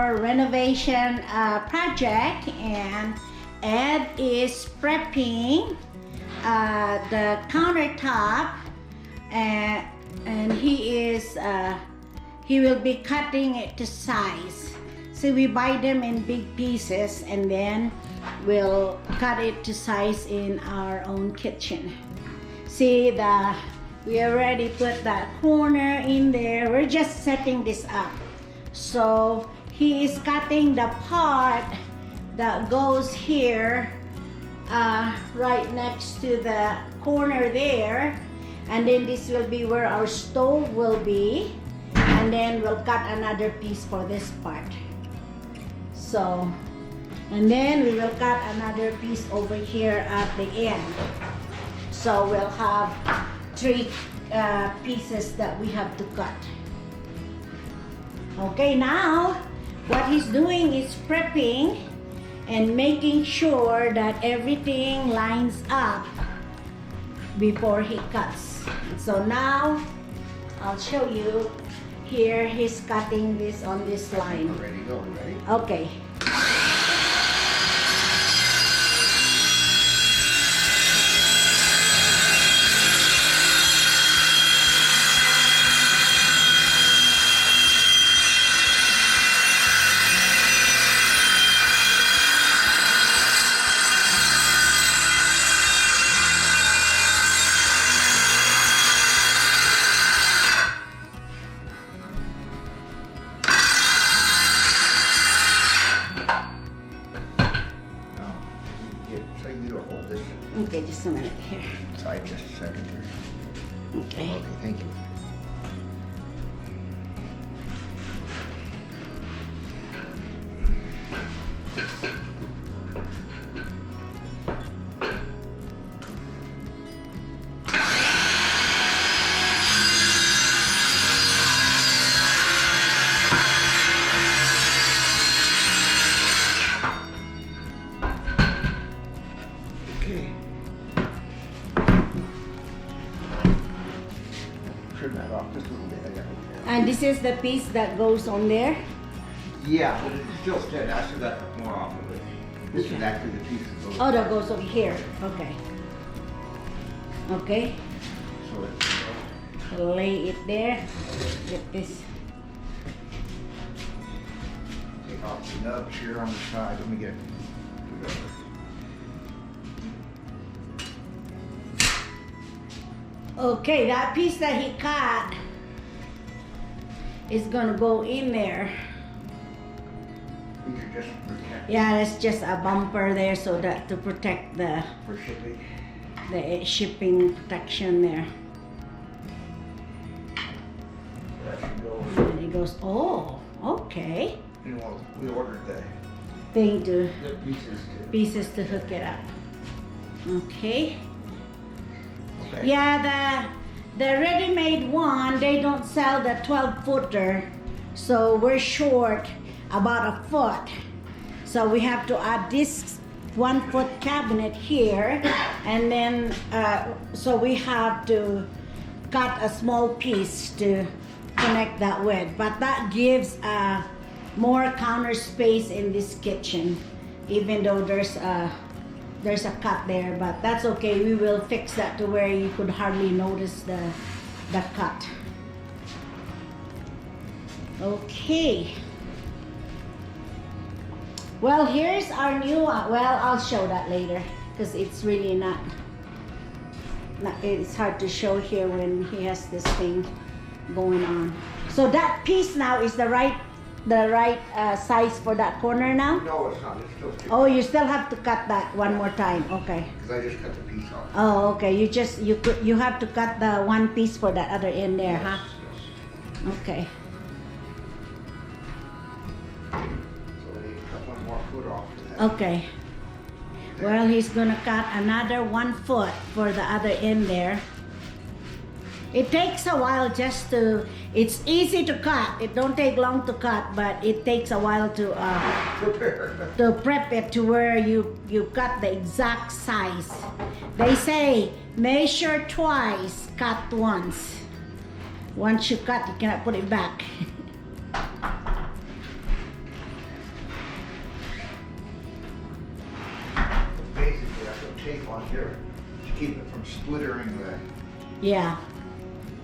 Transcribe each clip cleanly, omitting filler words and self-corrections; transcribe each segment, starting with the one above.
our renovation project, and Ed is prepping the countertop, and he will be cutting it to size. So we buy them in big pieces and then we'll cut it to size in our own kitchen. See, we already put that corner in there. We're just setting this up. So he is cutting the part that goes here, right next to the corner there, and then this will be where our stove will be, and then we'll cut another piece for this part. So, and then we will cut another piece over here at the end. So we'll have 3 pieces that we have to cut. Okay, now what he's doing is prepping and making sure that everything lines up before he cuts. So now I'll show you. Here he's cutting this on this line. Ready, go, ready? Okay. Okay, just a minute here. Inside just a second here. Okay. Okay, thank you. Turn that off just a little bit. I got it. And this is the piece that goes on there? Yeah, but it's still steady. I still got more off of it. This is actually the piece that goes. Oh, that goes over here. Okay. Okay. So it's, Lay it there. Get this. take off the nubs here on the side. Let me get it. Okay, that piece that he cut is gonna go in there. These are just protect Yeah, that's just a bumper there so that to protect the for shipping. shipping protection there. That should go. And it goes, oh, okay. You know, we ordered the Thing to pieces to hook it up. Okay. Okay. Yeah, the ready-made one, they don't sell the 12-footer, so we're short about a foot. So we have to add this 1-foot cabinet here, and then so we have to cut a small piece to connect that with. But that gives more counter space in this kitchen, even though there's a cut there, but that's okay. We will fix that to where you could hardly notice the cut. Okay. Well, here's our new one. Well, I'll show that later because it's really not, it's hard to show here when he has this thing going on. So that piece now is the right size for that corner now? No, it's not. It's still too. Oh, you still have to cut that one more time. Okay. Because I just cut the piece off. Oh, okay. You have to cut the one piece for that other end there, huh? Yes. Okay. So I need to cut one more foot off to that. Okay. Well, he's gonna cut another 1 foot for the other end there. It takes a while just to, it's easy to cut. It don't take long to cut, but it takes a while to prep it to where you cut the exact size. They say measure twice, cut once. Once you cut, you cannot put it back. tape on here to keep it from splittering the. Yeah,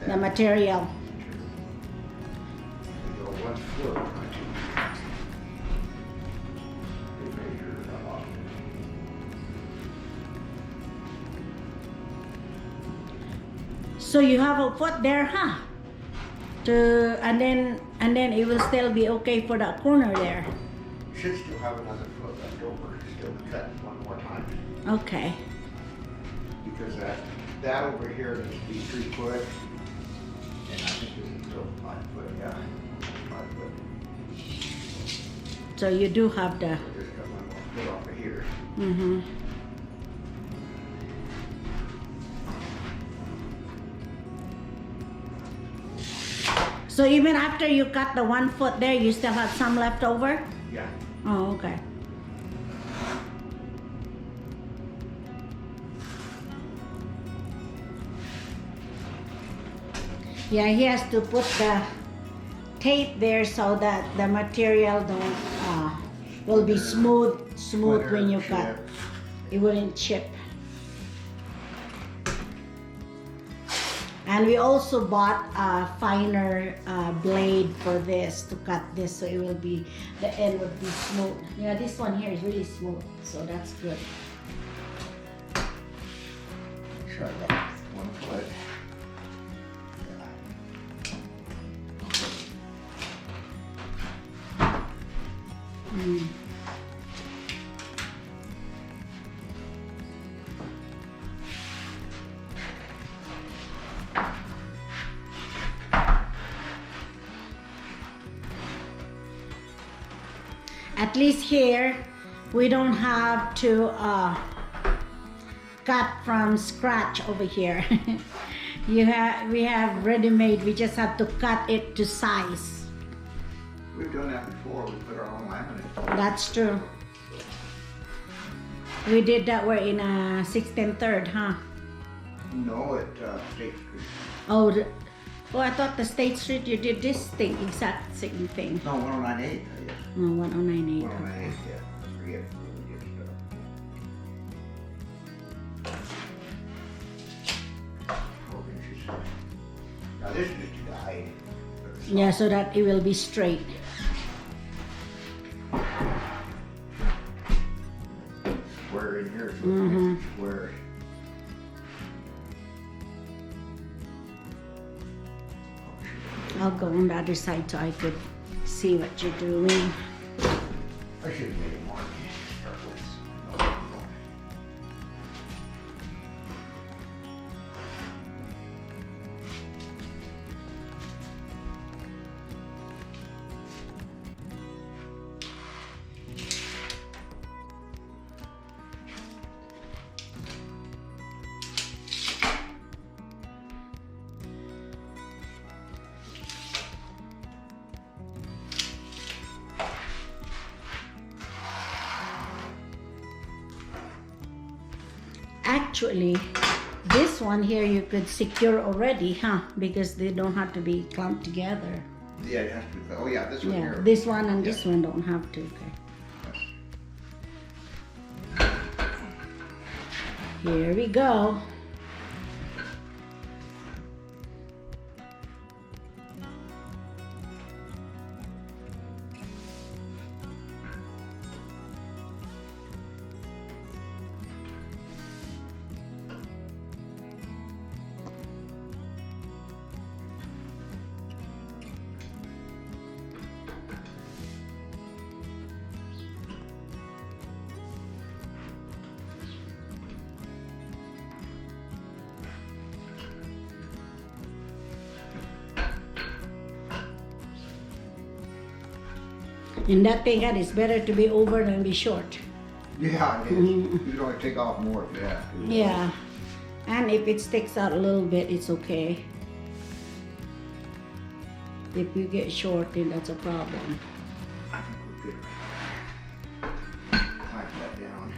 the material. The 1 foot. They measure it off. So you have a foot there, huh? And then it will still be okay for that corner there. Should still have another foot left over, still to cut one more time. Okay. Because that over here needs to be 3 foot. And I think this is still 5 foot, yeah. 5 foot. So you do have the. I just got one more foot off of here. Mm-hmm. So even after you cut the 1 foot there, you still have some left over? Yeah. Oh, okay. Yeah, he has to put the tape there so that the material will be smooth when you cut. It wouldn't chip. And we also bought a finer blade for this to cut this, so it will be, the end would be smooth. Yeah, this one here is really smooth, so that's good. Try that 1 foot. Mm. At least here, we don't have to cut from scratch over here. We have ready-made. We just have to cut it to size. We've done that before. We put our own laminate. That's true. We did that. We're in 610 huh? No, at State Street. Oh, I thought the State Street you did this thing, exact same thing. No, 1098, I guess. Oh, 1098. 1098, yeah. I forget where we get stuff. 12 inches. Now this is just a guide. Yeah, so that it will be straight. Square in here, so Mhm. it's square. I'll go on the other side so I could see what you're doing. I should have made it more to start with. Actually, this one here you could secure already, huh? Because they don't have to be clumped together. Yeah, it has to be. Oh yeah, this one Yeah, here. this one and Yeah. this one don't have to. Okay. Here we go. In that thing, it's better to be over than be short. Yeah, it is. You can only take off more if you have to. Yeah, and if it sticks out a little bit, it's okay. If you get short, then that's a problem. I think we're good. Clamp that down.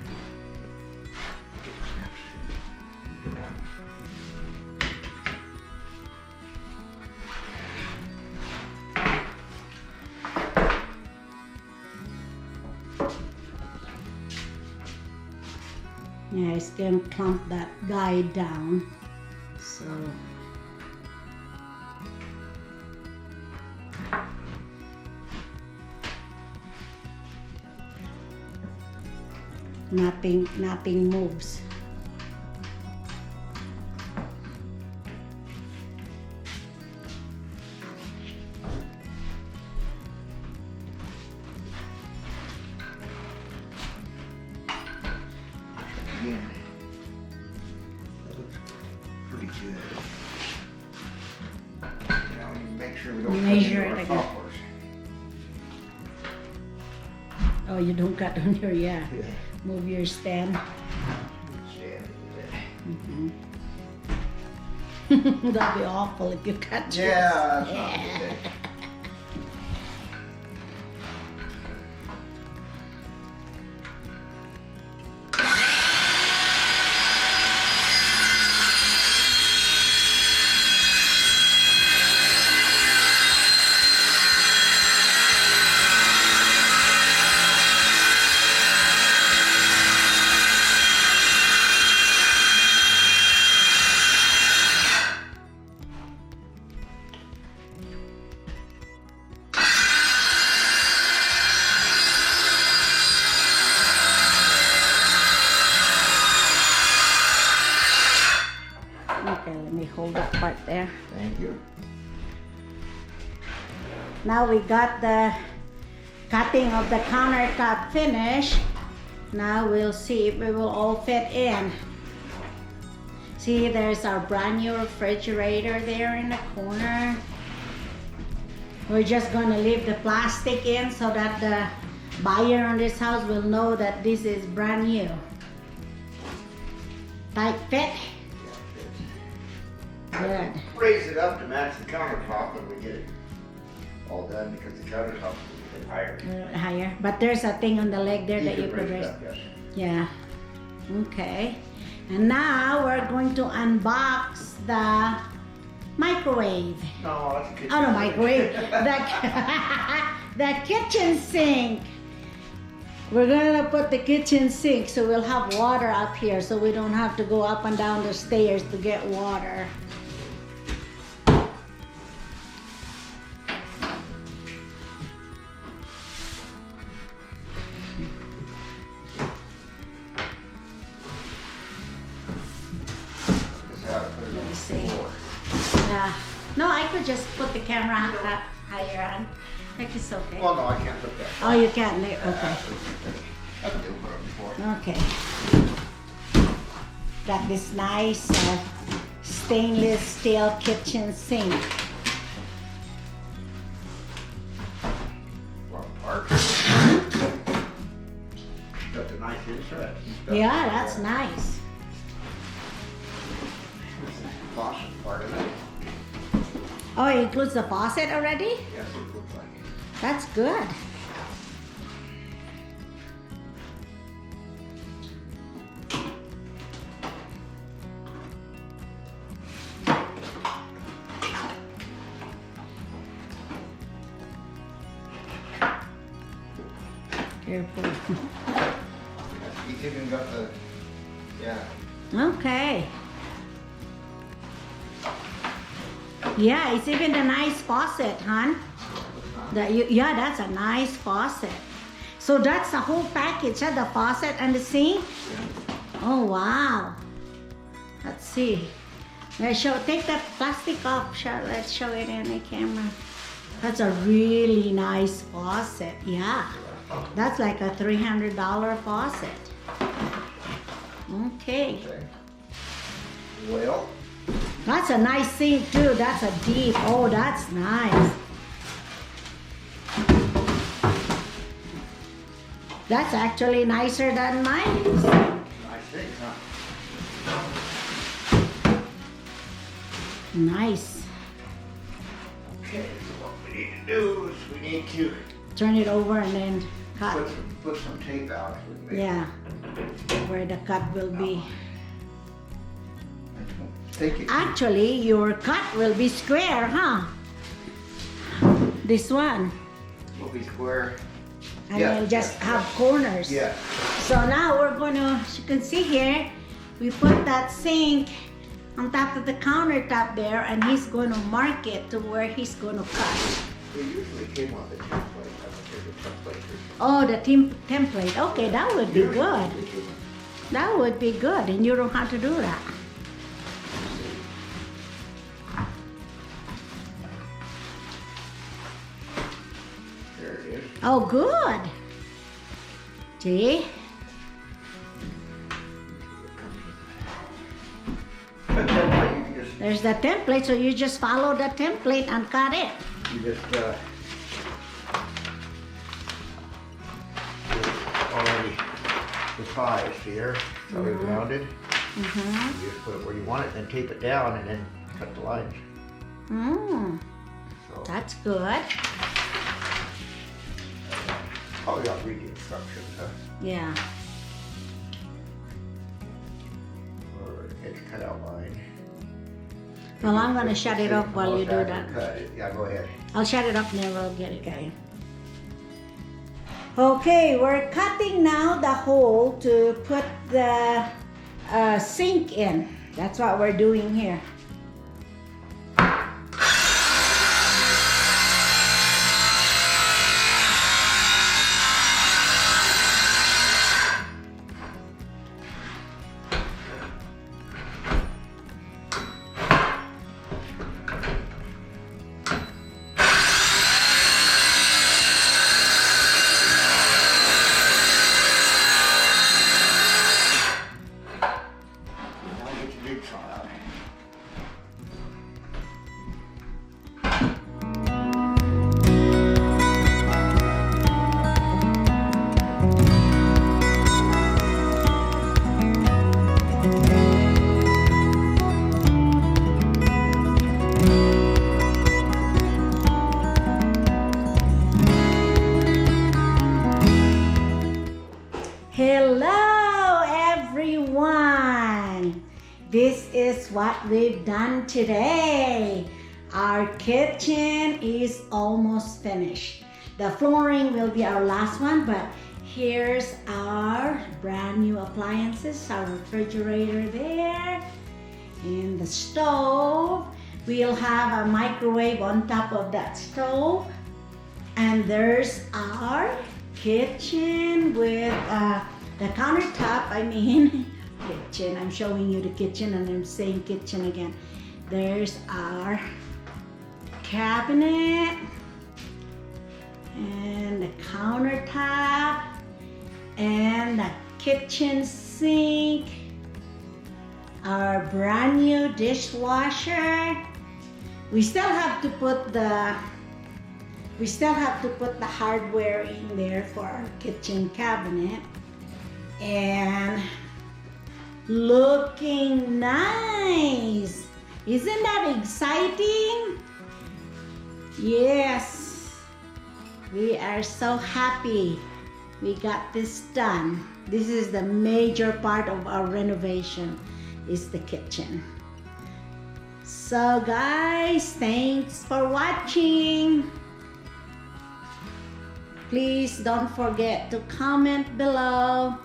Yeah, it's gonna clamp that guy down. So nothing moves. Again, that looks pretty good. Now we need to make sure we don't Measure cut it into our again. toppers. Oh, you don't cut on your, yeah. Yeah. Move your stand. Stand it. That'd be awful if you cut yours. Yeah, that's not a good thing. Okay, let me hold that part there. Thank you. Now we got the cutting of the countertop finished. Now we'll see if it will all fit in. See, there's our brand new refrigerator there in the corner. We're just gonna leave the plastic in so that the buyer on this house will know that this is brand new. Tight fit? Good. Raise it up to match the countertop when we get it all done because the countertop's a bit higher. A little higher. But there's a thing on the leg there that you can could raise raise. it up, yes. Yeah. Okay. And now we're going to unbox the microwave. No, that's a kitchen. Oh, no, microwave. The kitchen sink. We're gonna put the kitchen sink so we'll have water up here so we don't have to go up and down the stairs to get water. This is how I put it Let on me the see. floor. Yeah. No, I could just put the camera up higher on. I think it's okay. Well, no, I can't put that. Oh, you can't. Okay. I can do it before. Okay. Got this nice stainless steel kitchen sink. Well, part. Got the nice inside. Yeah, that's nice. Faucet part of it. Oh, it includes the faucet already? Yes, it looks like it. That's good. Careful. It's even got the, yeah. Okay. Yeah, it's even a nice faucet, hon. Yeah, that's a nice faucet. So that's the whole package, huh? The faucet and the sink? Oh, wow. Let's see. Let's show, take that plastic off. Let's show it in the camera. That's a really nice faucet. Yeah. That's like a $300 faucet. Okay. Okay. Well, That's a nice sink too. That's a deep. Oh, that's nice. That's actually nicer than mine. nice thing, huh? Nice. Okay, so what we need to do is we need to Turn it over and then cut. put some tape out. So we can make- Yeah. Where the cut will be. Take it. Actually, your cut will be square, huh? This one. Will be square. And Yeah. then just have corners. Yeah. So now we're going to, as you can see here, we put that sink on top of the countertop there, and he's going to mark it to where he's going to cut. It usually came on the template. I don't think the template is. Oh, the template. Okay, that would be good. That would be good, and you don't have to do that. There it is. Oh, good. See? The template, you can just, There's the template, so you just follow the template and cut it. you just, already the size here, it's already rounded. Mm-hmm. You just put it where you want it, then tape it down, and then cut the lines. So, That's good. probably I'll read the instructions, huh? Yeah. Or edge cutout line. Well, I'm going to shut it off while you do Almost that. cut it. Yeah, go ahead. I'll shut it off and then we'll get it going. Okay, we're cutting now the hole to put the sink in. That's what we're doing here. Now get your jigsaw out. Hello, everyone. This is what we've done today. Our kitchen is almost finished. The flooring will be our last one, but here's our brand new appliances, our refrigerator there, and the stove. We'll have a microwave on top of that stove. And there's our kitchen with the countertop, kitchen. I'm showing you the kitchen and I'm saying kitchen again. There's our cabinet and the countertop and the kitchen sink, our brand new dishwasher. We still have to put the hardware in there for our kitchen cabinet. And looking nice. Isn't that exciting? Yes. We are so happy we got this done. This is the major part of our renovation, is the kitchen. So guys, thanks for watching. Please don't forget to comment below,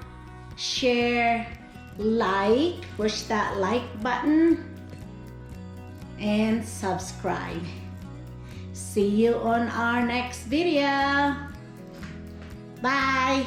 share, like, push that like button, and subscribe. See you on our next video. Bye.